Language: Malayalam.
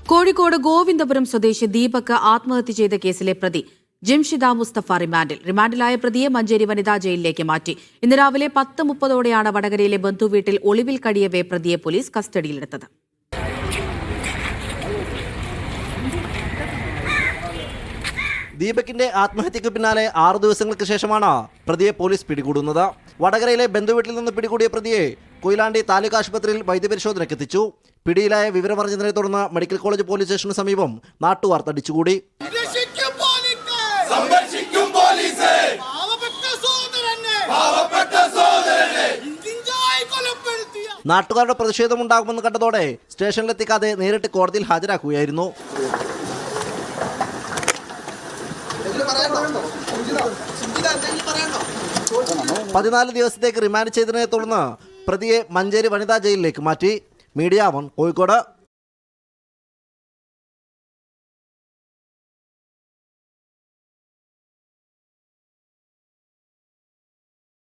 കോഴിക്കോട് ഗോവിന്ദപുരം സ്വദേശി ദീപക് ആത്മഹത്യ ചെയ്ത കേസിലെ പ്രതി ജിംഷിദ മുസ്തഫ റിമാൻഡിലായ പ്രതിയെ മഞ്ചേരി വനിതാ ജയിലിലേക്ക് മാറ്റി. ഇന്ന് രാവിലെ 10:30ഓടെയാണ് വടകരയിലെ ബന്ധുവീട്ടിൽ ഒളിവിൽ കഴിയവേ പ്രതിയെ പോലീസ് കസ്റ്റഡിയിലെടുത്തത്. ദീപകിന്റെ ആത്മഹത്യയ്ക്ക് പിന്നാലെ 6 ദിവസങ്ങൾക്ക് ശേഷമാണ് പ്രതിയെ പോലീസ് പിടികൂടുന്നത്. വടകരയിലെ ബന്ധുവീട്ടിൽ നിന്ന് പിടികൂടിയ പ്രതിയെ കൊയിലാണ്ടി താലൂക്ക് ആശുപത്രിയിൽ വൈദ്യപരിശോധനയ്ക്ക് എത്തിച്ചു. പിടിയിലായ വിവരമറിഞ്ഞതിനെ തുടർന്ന് മെഡിക്കൽ കോളേജ് പോലീസ് സ്റ്റേഷന് സമീപം നാട്ടുകാർ തടിച്ചുകൂടി. നാട്ടുകാരുടെ പ്രതിഷേധമുണ്ടാകുമെന്ന് കണ്ടതോടെ സ്റ്റേഷനിലെത്തിക്കാതെ നേരിട്ട് കോടതിയിൽ ഹാജരാക്കുകയായിരുന്നു. 14 ദിവസത്തേക്ക് റിമാൻഡ് ചെയ്തതിനെ തുടർന്ന് പ്രതിയെ മഞ്ചേരി വനിതാ ജയിലിലേക്ക് മാറ്റി. മീഡിയ 1 കോഴിക്കോട്.